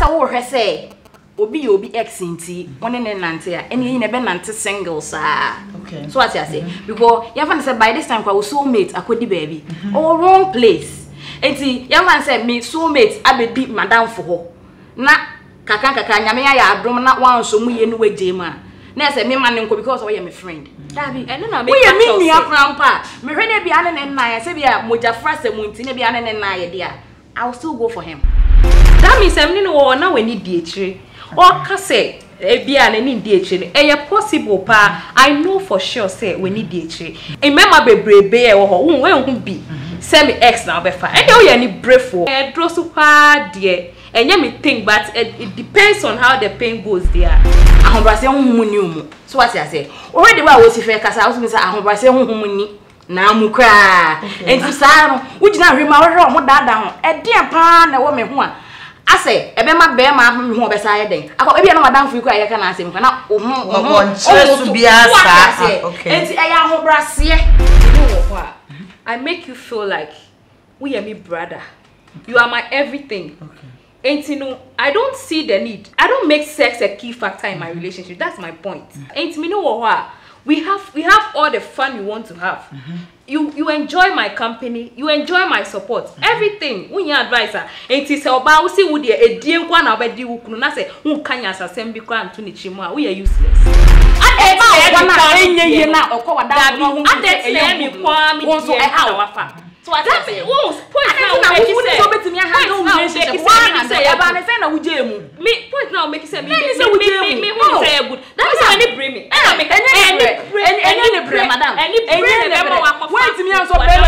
say wo say obi ex nti one ne nante a ene ne be nante singles okay so what you say because you have say by this time kwa soulmate akodi baby or wrong place enti you have say me soulmate abedi madam for ho na kaka nyame ya adom na wanso mu ye no waje ma na say me man nko because we are my friend dabi ene na make we me nua krampa me hwe ne bia ne nnan say bia moja frase mu nti ne bia ne nnan ye dia I will still go for him. That means I'm no we need DHA. Or can say bia na need DHA. E possible pa I know for sure say we need DHA. E mema bebrebe e wo ho we hu bi. Say me X na obefa. E dey we any brave for. E draw super there. And me think but it depends on how the pain goes there. Ahombrase hu ni umu. So what I say? Already wa wo si fe kasa I was me say ahombrase hu ni na mukra. Enti sa no wo gina hwema wo hwe mo dada ho. E de pa na wo me ho a. Ase ebe ma be ma me ho obesa ye den. Akọ ebi na madam fu ikura ye ka na asem ka na o nchesu bia sa. Okay. Enti e ya ahombrase. You know what? I make you feel like we are me brother. You are my everything. Okay. And you know, I don't see the need. I don't make sex a key factor in my relationship. That's my point. And you know what? We have all the fun we want to have. You enjoy my company. You enjoy my support. Everything. When you advise her, and it's about see would a dear one about the who na say who can you assassin because to nichimwa. We are useless. So I say, oh, point now make you say, point now make you say, about a fan of Jemu. Me, point now make you say, me say good. That is any bring me. I make any bring, madam. Any bring never walk. Wait to me also pay.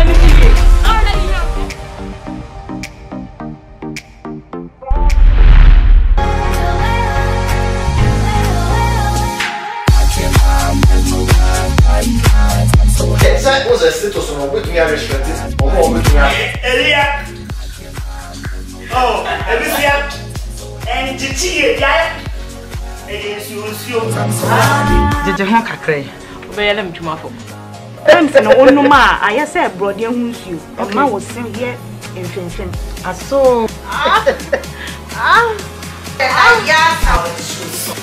That was a status on what we are restricted or what we are. Elia. Oh, Elia. And Chichi, yeah. Against you, Did you honk a cray? Obey them to my phone. No, ma, I said, brought you. A man was sitting here in Finchen. I saw. yes, I was true.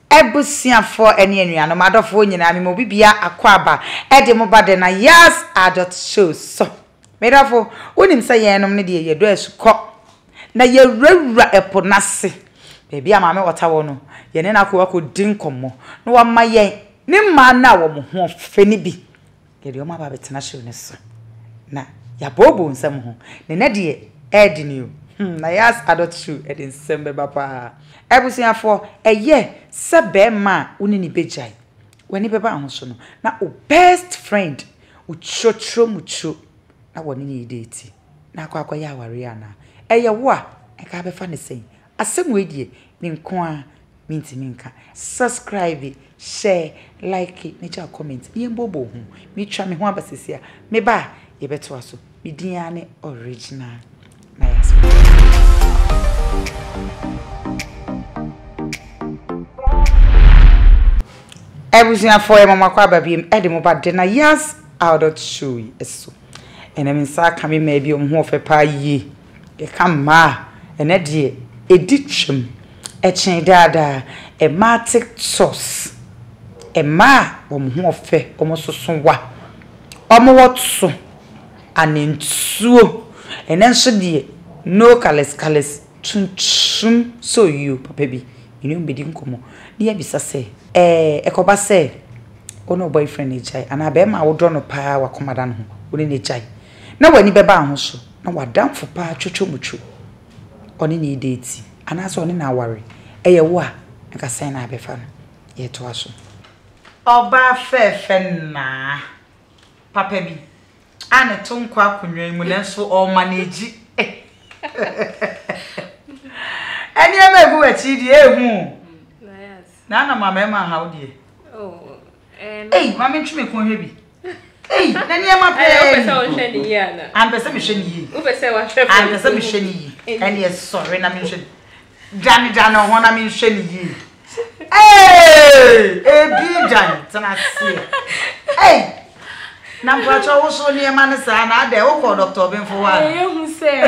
Ebusia for any area, no matter for you, I mean, Mobibia, Aquaba, Eddie Mobade, Nayas, adult shows. So, made up for when him say, I am your dress cock. Now you're a ponassi. Baby, I'm a what I want. Yenna could drink more. No one my yang, Nimma now, who Fanny be. Get your mother internationalness. Now, ya bobo in some home. The Neddy, adding you. Nayas adult shoe, Eddie Sembe Papa. Ebusia for a year, sabe ma unini bejai. When he beba ansono. Na o best friend, ucho mucho. Na wanini ideti. Na kwa ya wariana. Eya wa, eka be fa ne sen. Asem we die, ni nko minti minka. Subscribe, share, like, nature comment. Ye mbobo hu. Mi twa me ho abasesia. Me ba, ye beto aso. Mi diane original. Nayas. Everything for him, Mama Quaba beam, Eddie but then yes, out of show so. And I mean, sir, coming maybe on half a pie ye. You come ma, and Eddie, a ditchum, a chain dada, a matic sauce, a ma, more fair, almost so what. What so, and in so, and then so dear, no colors, chum, so you, baby, you know, bidding come. Dear Bisa say. Ekoba say, oh no boyfriend ni jai, and I be ma would draw no pa wa komadan ho, woni ni jai. Na wani beba ho so, na wadam fo pa chocho mucho. Oni ni date, and aso oni na worry. Eye wo a, nka say na abefa no. Ye to aso. Oba fefe na. Papa bi. Ane to nkwa akonwa mu nanso o manage. Eni e ma gu achi di ehu. Nana mama how dear. Oh, and hey, mamma, you make one heavy. Hey, Nanya, I'm the same shiny. I'm the same shiny. And yes, sorry, I mentioned Danny Dano, one I mentioned ye. Hey, be giant, and I see. Hey, number 2 also near Manasa, and I call Dr. Ben for one. Who say?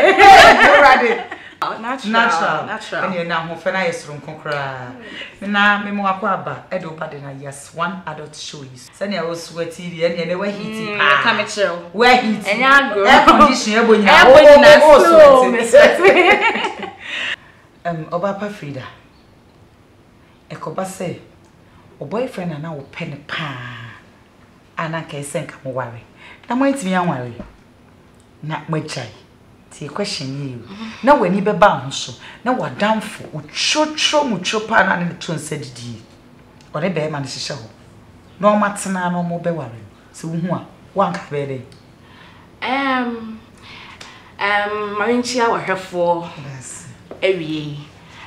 Ready? Natural. And you're now Faya from Concra. Now, Memoaqua, Edo Badena, yes, 1 adult shoes. Send I was sweaty and they were heating. Come at show. Where heat and young air conditioner when you're also. Obapa Frida. Ekobase, o boyfriend and now pen pa. Ana can send come worry. Now wait me and worry. Not my chai. See question you. Now when you be bound so. Now what down for ucho mucho pan and the tune said D. Or a bear man is show. No matsana no more be worry. So one cabby. Marinchia were her for every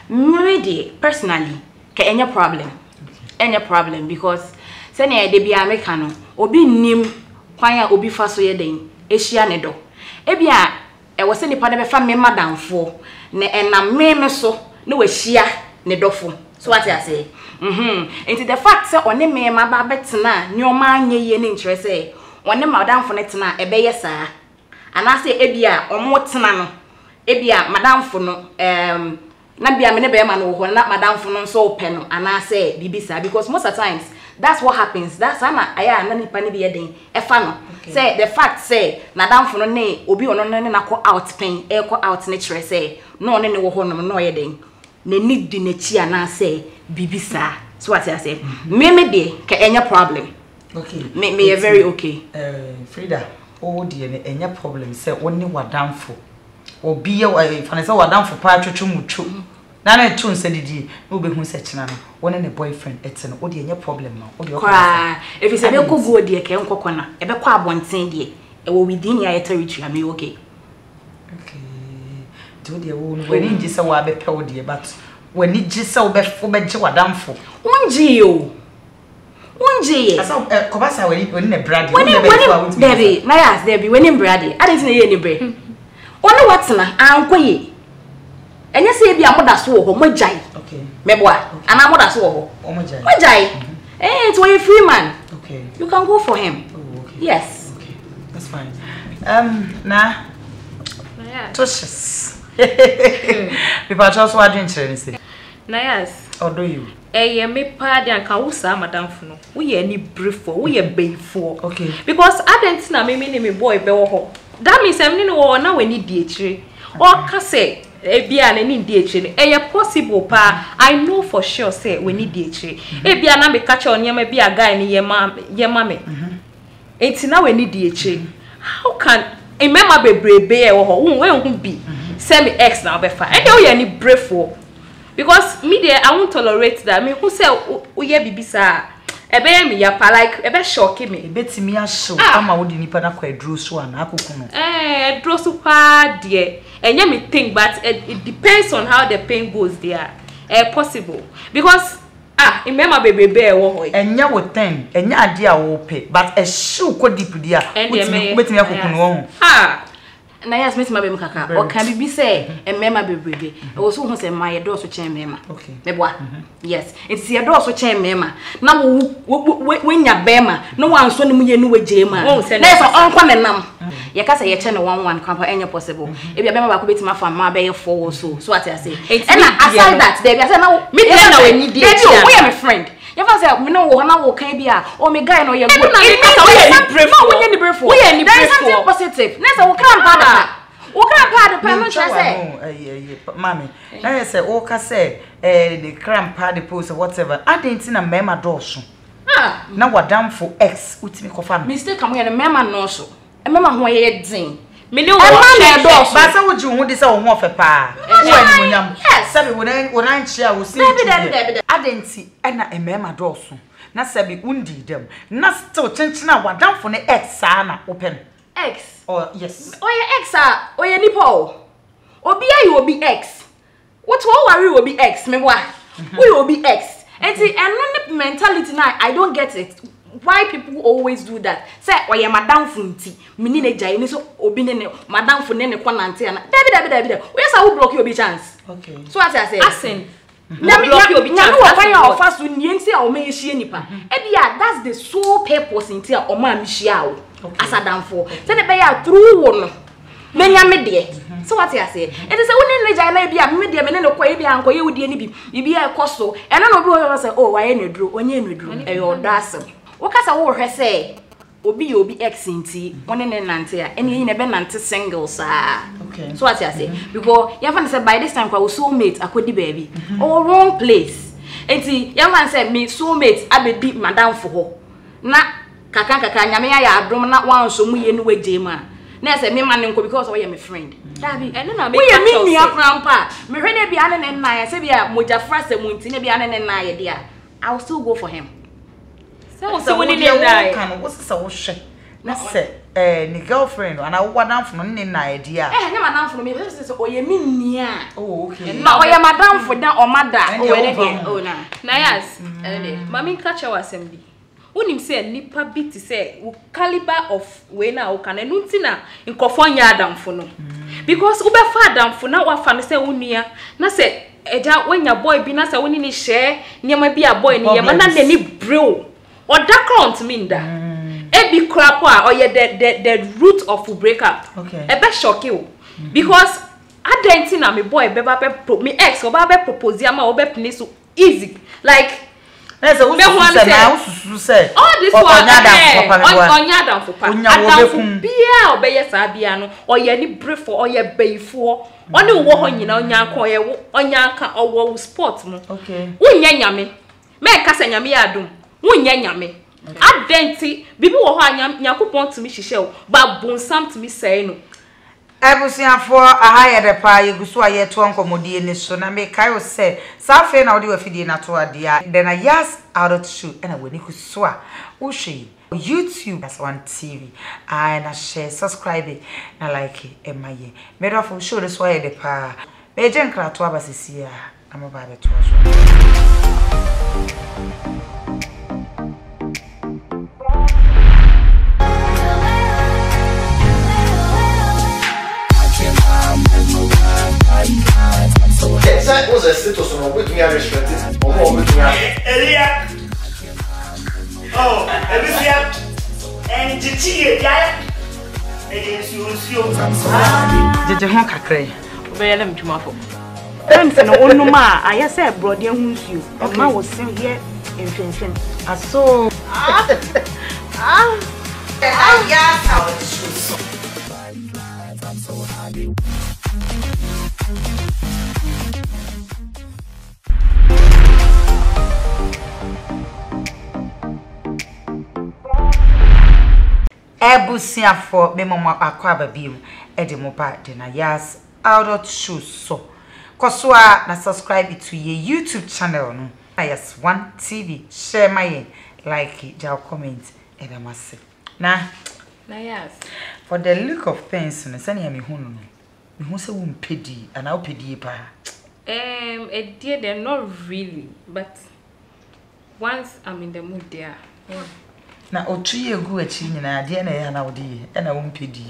Maybe personally, any problem because senior de be Americano, obi nim kwanya obi faso ye den ehia ne do ebia e wo se nipa de be fa me madam fo ne enam me so ne we hia ne dofo so what I say into the fact say one me ma ba betena nyoma anye ye ne interest say one madam fo ne tena e be yesa ana say ebia omo tena no ebia madam fo no na bia me ne be ma no ho na madam fo no so open no ana say bibisa because most of the times that's what happens. That's ana aya na nipa ne be den e fa no say the fact say madam fo no ne obi ono ne na ko out pen e ko out ne chere say no ne wo ho no no ye den ne need di na chi ana say bibisa so what I say me dey ka enya problem okay me very okay Frida oh dey ne enya problem say woni wadamfo obi ye fa ne say wadamfo pa twetwe mutwo na na tun se didi no be hu se kina no woni ne boyfriend ete no odi enya problem no odi okwa if se be ko go de ke nkokọ na e be kwa abonten de e wo within your territory am okay do de wo no weni ngi se wa be pe wo de but weni gi se wo be je wadamfo unji yo unji asa ko ba sa weni ne brady weni Debbie Nayas Debbie weni brady I didn't say any bre onu watna ankoye enye se bia moda so ho mogyan okay meboa ana moda so ho mogyan it's when you free man okay you can go for him okay yes okay that's fine na Toshes people just what doing say Nayas odo you me pa de anka wo sa madam fo no wo ye ni brief for wo ye bay for okay because adent na me boy be wo ho that means em ni wo na we ni di ekire o ka say ebia na ni di ekire e possible pa I know for sure say we ni di ekire ebia na me catch on yema bia guy ni yema me enti na we ni di ekire how can remember bebrebe e wo ho we hu bi say me ex na obefa and you ye ni brave for because me there I won't tolerate that me who say uye bibisa ebe me ya pa like ebe shock me betimi ahyew ama wo di nipa na kwa adro so ana akoko no adro so pa de enye me think but it depends on how the pain goes there possible because remember bebrebe e wo ho enye wo ten enye ade a wo pe but e show ko deep dia betimi akoko no ho Nayas meet my baby kaka or can be say a mema bebrebe e wo so hu say my door so chen mema okay meboa yes it's your door so chen mema na wo nya bema no wan so ne mu ye no wagye ma na so onko ne nam ye ka say ye chen 11 kwampa enye possible e bia bema ba ko betima fa ma be ye for so what I say and aside that there be say na me na we need dey we are my friend you fa say me no wo na wo kan bia o me guy no ye go we are ni brave for there is something positive na say wo kan pa o kan pa de pa no say mami na say o ka say the cramp pa the post whatever identity na mema doso na wadamfo x utimi kofa mistake am ye na mema no so mema ho ye din me ne wo doso ba sa wo ji hu di say wo ho fe pa wo animonyam sabi wo na nchia wo si identity na mema doso na sabi undi dem na still chenchina wadamfo ne x na open X. Oh yes. Oh yeah, X oh yeah nipo. Obi ayi obi X. What worry will be X me why? We will be X. And see and mentality now I don't get it. Why people always do that? Say oh yeah madam funti. Me ni ne jai ni so obi ne madam fun ne kwa nante na. David. We say we block you obi chance. Okay. So what I say? Asin. That's the sole purpose in tia or man shiao as a damn for. Then the bear through one. Many a media. So what I say? It is only I be a medium and no quay be uncle you would be a costo. And I know say, oh, I ain't drew when you drew a your dassel. What can I war say? Obi X in tea, one in Nantia, and you never nanti singles. Okay. So what I say? Because you haven't said by this time, I was soulmate, I could be baby. Oh, wrong place. And see, young man said me soulmate, I be deep madam for her. Na kaka nyame ya adom na wan so mu ye no wagema. Na say me man nko because we my friend. Dabi, eno na me ka so. We me akrampa. Me hwe bia ne nnan, say bia moja frase mu nti ne bia ne nnan ye dia. I will still go for him. So when you die, what's the so shit? Na say ni girlfriend and I wadam for no nnan idea. Na madam for me say oye me nia. Oh okay. Na oye madam for dan o mada. Oh na. Nayas, mami catch our assembly. Unim say nipa bit say caliber of we na o kan enu ntina nkofo nya adam fo no because ube fa adam fo na wa fa no say unia na say eja wenya boy bi na say woni ni share niam bi a boy ni ye ma na ni brew or that count me nda e bi crap or the root of breakup okay e be shock you because adentina me boy be me ex or be propose am or be pini so easy like all this one onyadam for adam for bia obeye sa bia no oye ni brefo oye beifo oni wo ho nyina onyanka oye onyanka owo sport mo okay unya nyame me kasa nyame ya adum unya nyame adenti bibi wo ho anyakopon tumi hihye o ba bonsam tumi say no Ebusiafo ahaya de pa yeguso aye to nkomodie ni so na me kai o se safe na odi wafidie na to adia then I yes out of shoot and I woni kuso a wo hwe YouTube as one TV and I share subscribe na like e maye me do for show this why de pa me je nkra to abasisi a na mo ba be to so That was a status on what we are restricted or what we are. Elia. Oh, Elia. And Chichi, yeah. Jeje ho kakrai. Obeyele mtumafo. Them say no onuma, I say brother hunsu. Ma was sing here in Finfin. Aso. Yeah, how it should. Ebusiafo me mama akwa babiem e de mo ba de Nayas out shoes so kosoa na subscribe to your YouTube channel no Nayas 1 TV share my like down comment e da mase na Nayas for the look of things no sani me hu no me hu se wo mpedi ana wo pedi pa a dear they're not really but once I'm in the mood there na otuye gu achi nyina de na ya na wodi e na wo mpedi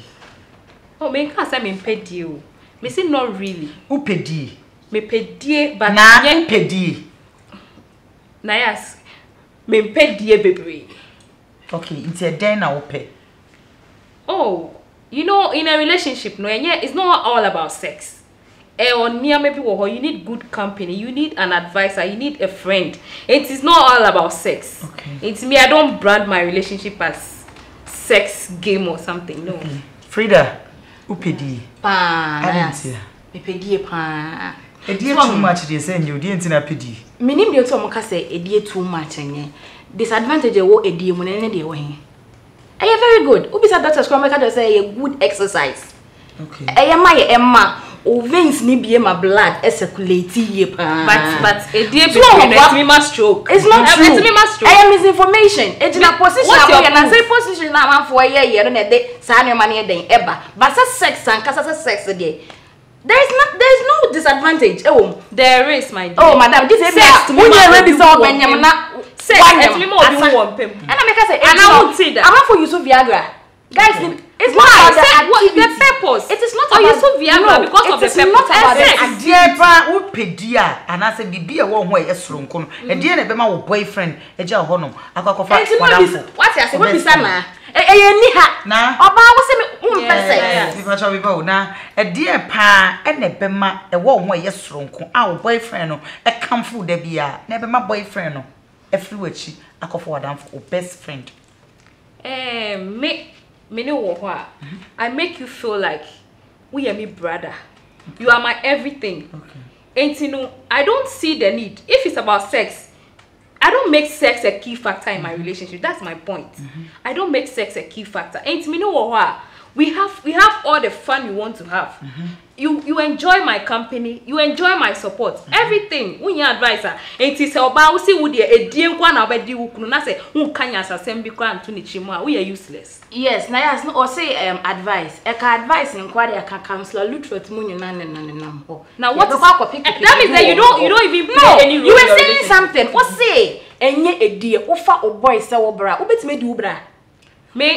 oh me nka say me mpedi o me say not really wo pedi me pedie but na yen pedi Nayas me mpedi bebre okay it's a den na wo pe oh you know in a relationship no it's not all about sex or near maybe you need good company, you need an advisor, you need a friend. It is not all about sex. Okay. It's me, I don't brand my relationship as sex game or something. No. Okay. Frida, upedi. Pa. Upedi pa. Edie too much they say you didn't na pedi. Minim de to mo ka say edie too much enye. Disadvantage wo edie mo ne de wo he. Are very good. Ubisa doctors come make just say a good exercise. Okay. Emma o veins ni be my blood circulate ye pa. But a dear between me must stroke. It's not true. Me must stroke. I am misinformation. It's in a position na say position na man for year no dey sa no man dey eba. But sex and kasa sex there. There is no disadvantage. Oh, there is my dear. Oh, madam, this is sex to me. When you ready so when you na sex to me more than one pem. And I make say and I won't say that. I want for you so Viagra. Guys, It's not about the activity. The purpose. It is not about you so Viagra because of the purpose. It is not about the activity. Upedia and I say bibi e wo ho e sronko no. E die na be ma wo boyfriend e ja ho no. Akwakofa wadamfo. What you say we bisa na. E ni ha. Na. Oba wo se me umpese. Bifa cha biba na e die pa e na be ma e wo ho e sronko. A wo boyfriend no e kamfo da bia na be ma boyfriend no e firi wachi akwafa wadamfo o best friend. I make you feel like we are me brother. You are my everything. And you know, I don't see the need. If it's about sex, I don't make sex a key factor in my relationship. That's my point. I don't make sex a key factor. And you know what? We have all the fun you want to have. You enjoy my company, you enjoy my support, everything. When you advisor, and it is about see would a dear one about the who say who can you assembly grant to Nichima? We are useless. Yes, Nayas no or say advice. Eka advice in quite a counselor Lutro to Moon and now what that means that you don't even play any role. You were saying something. What say? And yet a dear offer or boy so bra. Ubet me do bra. Listen,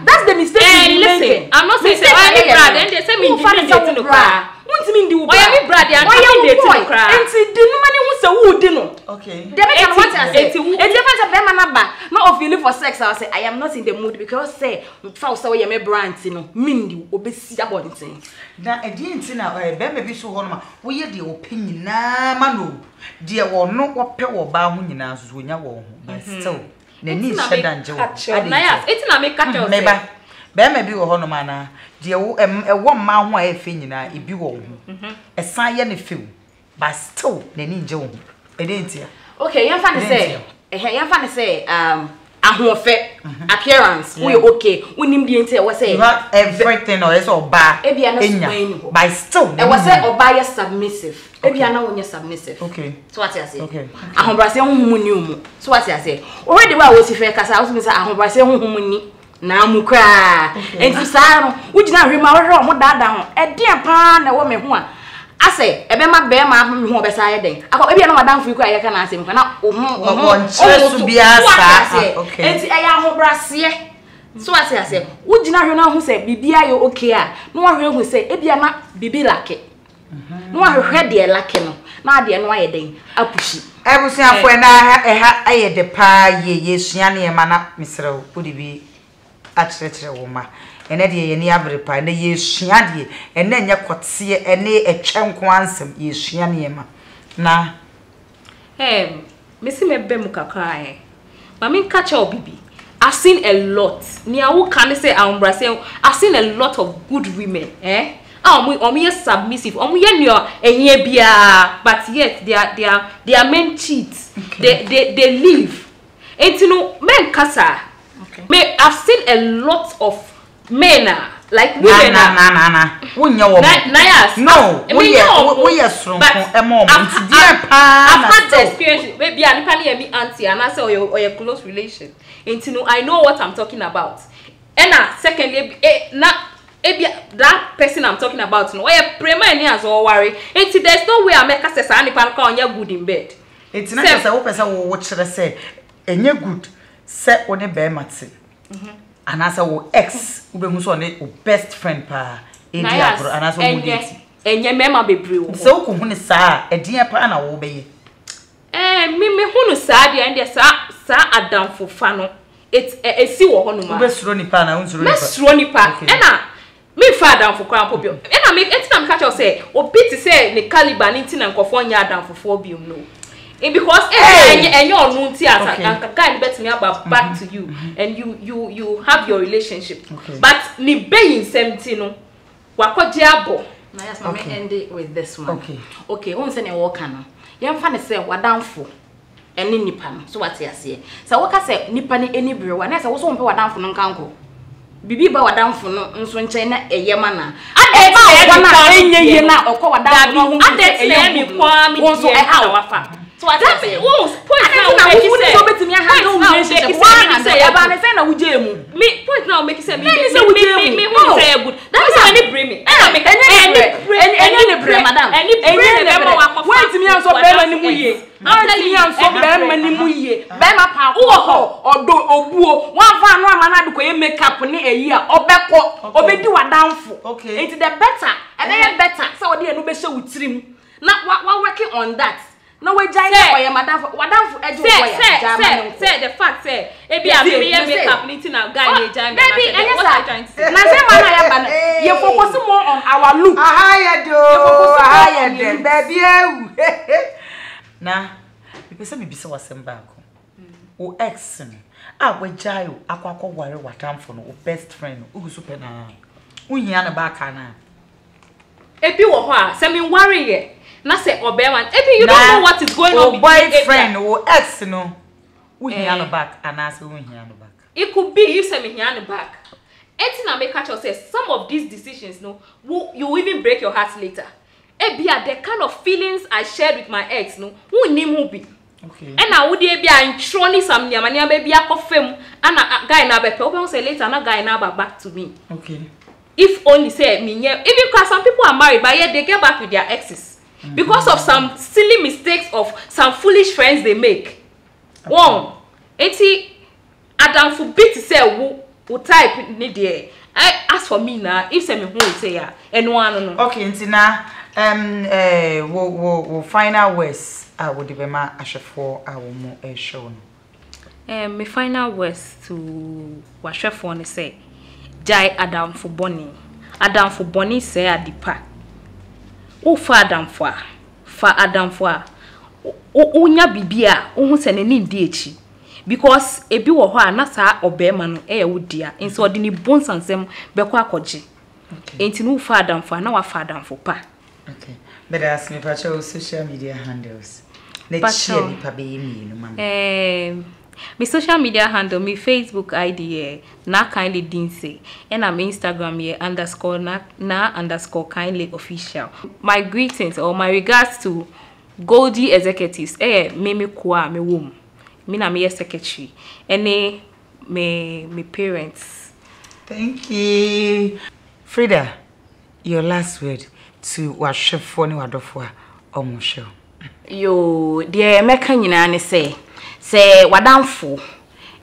that's the mistake. And listen, I'm not saying any brother. And they say me to cry. What's mean do? Why am brother? And they to cry. And see the money who say who didn't. Okay. They make what I say. It's different of them number. Not of feeling for sex. I say I am not in the mood because say foul so you me brand no mindi obesi abonten. Na e di ntina be me bi so ho no wo ye de opinion na ma no de wo no wo pe wo ba ho nyina so nya wo ho but still Neni shedanje wo. Nayas, eti na make catch us. Meba. Be ma bi wo ho no ma na. De wo wo ma ho a efe nyina e bi wo ho. Esan ye ne few. But still neni nje wo. E dey ntia. Okay, yam fa ne say ahofe appearance we okay. Unim di ntia wo say everything or is oba. Enya. But still e wo say oba is submissive. Ebia na wonye submissive. Okay. So what you say? Okay. Ahombrase honhum ni umu. So what you say? Already wa wo si fe kasa, wo say ahombrase honhum ni na mu kra. Enti sa no, wo gina hwema wo hwe mo dada ho. E de pa na wo me ho a. Ase, ebe ma be ma me ho be sa ye den. Akọ ebia na madamfo iku aye ka na asem na wo nchesu bia sa. Okay. Enti e ya ahombrase. So what you say? Wo gina hwe na ho say bibia yo okay a. No wo hwe hu say ebia na bibi lake. No ahwehwe de lake no na de no aye den apushi ebusiafo na eha aye de pa ye sua ne ma na misrew odibi akyerɛkyerɛ wo ma ene de ye ne abre pa na ye sua de ene nya kɔte ene etwenko ansem ye sua ne ma na mesi mebe mu kakra ma min catch up bibi I've seen a lot nia wo kan say ambrase I've seen a lot of good women omo submissive omo nyo enye bia but yet they are men cheats. They live and you know men kasa. Okay. I've seen a lot of men like women na wonya wo Nayas no we are strong emo nti dia pa I've had the experience maybe anipa na me auntie and I say or your close relation and you know I know what I'm talking about and secondly that person I'm talking about no why prema any as all worry and there's no way I make us say anipa nka onya good in bed it's not say wo person wo chere say enye good say one be mate and as wo ex wo be hu so ne best friend pa edia bro and as wo date enye mema bebre wo so ko hu ne saa edien pa na wo be ye me hu no saa de and saa adamfo fa no esi wo ho no ma wo be suro nipa na unsuro nipa suro nipa me father for crown popio and I make etinam catch us say obi ti say ne caliber ni ntina nkofo nya adamfo biom no because enye onu nti asa guy ni bet me about back to you and you have your relationship but ni beyin semti no wakoje abo na yes ma me end it with this one okay won say ne work no yem fa ne say wadamfo eni nipa no so what you say so wo ka say nipa ni eni bere wa na say wo so won pe wadamfo no nkanko bibi ba wadamfo no nso nche na eyema na adeba na enye na okọ wadamfo no hu adetna mi kwa mi won so e ha wafa So what that means point now make you say point now make you say me good. That is any bring me. Any bring madam. Wait me am so be mani mu ye. I'm telling you am so be mani mu ye. Be ma pa ko odo obuo. Wan fa no amana do ko ye makeup ni eyi a obekọ obedi wadanfo. Okay. It the better. And then better. So what dey no be show witrim. Now we working on that. No we jai for your madam edu say the fact say e be am me makeup meeting na guy dey jai me. What I trying to say. Na say man na ba you focus more on our look. Baby ewu. Na me pese me bisa wasem back. O ex no we jai o akwa ware watamfo no o best friend o gu super na. Uhia na back na. Ebi wo ho a say me worry ye. Na say obeman ebi you don't know what is going on with boyfriend or ex no we hear no back and I say we hear no back. It could be you say me hear no back. Anything I make catch you say some of these decisions no you will even break your heart later. Ebi the kind of feelings I shared with my ex no who name who be. Okay. And I would be a trony some near mania baby a confirm and a guy na be open say later na guy na back to me. Okay. If only say me even because some people are married but yet they get back with their exes. Because of some silly mistakes of some foolish friends they make. Okay. One, Adam forbid to say who type need there. As for me now, if say me who say ya, anyone no. Okay, now we'll final words. I would be my ashefo. I will more show. My final words to washefo ne say, Jai Adam for Bonnie. Adam for Bonnie say adipa. O fa Adam for unya bibia ohun se ne ndi echi because ebi wo ho na sa obema no e wo dia nso odi ni bonsansem bekọ akọje. Okay. Enti no fa Adam for na wa fa Adam for pa. Okay. But ask me about your social media handles. Let's share ni pa be mi no mama. My social media handle, my Facebook ID na kindly dinse, and I'm Instagram _na_kindly official. My greetings or my regards to Goldie executives. Me kwa me wom. Me na me secretary. And me parents. Thank you, Frida. Your last word to what chef for ni wadofwa omusho. Yo, dear meka nyina ne say wadanfo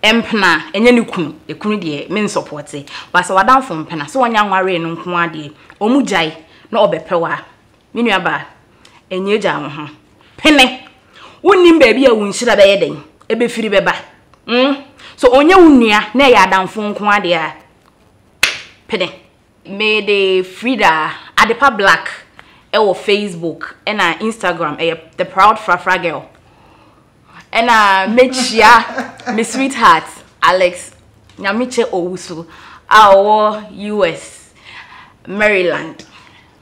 empna enye ne kunu de men support but say wadanfo empna so onya nware no nko ade omugyae na obepewa me nuaba enye gya ho pene wonnim ba bia wunhyira be yeden ebe firi beba so onye wunua na ya adanfo nko ade a pene me de Frida Adepa Black ewo Facebook and Instagram the proud frafra girl. And mechia my sweetheart Alex nyamiche owusu our US Maryland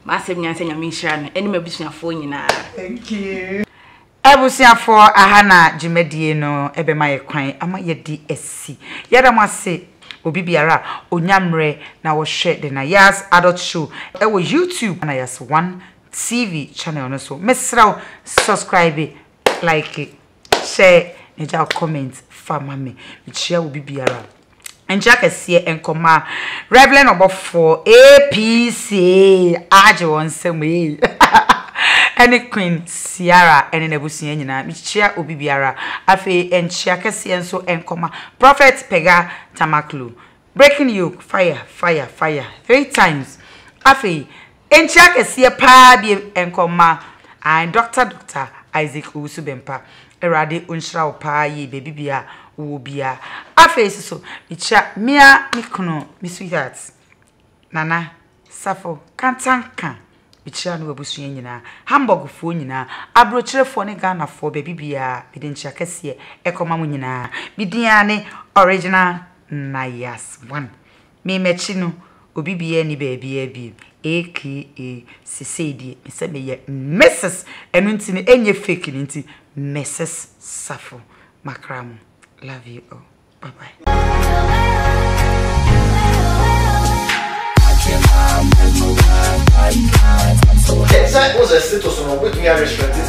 massive nyanse nyamishira no eni mabusuafo nyina. Thank you. Ebusuafo ahana jimedie no ebema ye kwan ama ye DSC yeda mo ase obi biara onyamre na wo hwe de Nayas adult show ewo YouTube Nayas 1 TV channel no so mesraw subscribe like share and comment for me share will be biara and jack is here and come Reverend about 4 APC aje won same any Queen Sierra and in ebusia nyina me share obi biara afi and share kese enso and come Prophet Pega Tamaklu breaking yoke fire 3 times afi and share kese pa bi and come and Dr. Isaac Usubempa Erade unshra pa ye baby bia wo bia afese so icha mia mikono mi sweetheart nana safo kantanka icha no abusu nyina hamburg fo nyina abrochirefo ne Ghana fo baby bia bidincha kase ekoma mu nyina bidiane original Nayas 1 me mechi no obi bia ni baby abi aka Sisedi se me ye Mrs. Enunti ni enye fake nti Mrs. Safo Makramo. Love you all. Bye bye. Yes, I was a status on what we are restricted.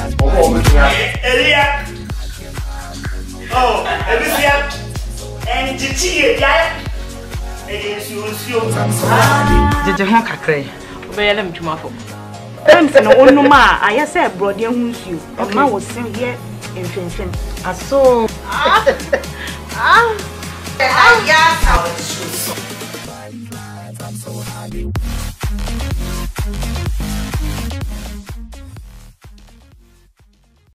Jeje ho kakra. Obeyelem twumafo. Emse no onuma ayese brode hunsuo. Oma wo se ye enfenfen. Aso. Nayas our shoes.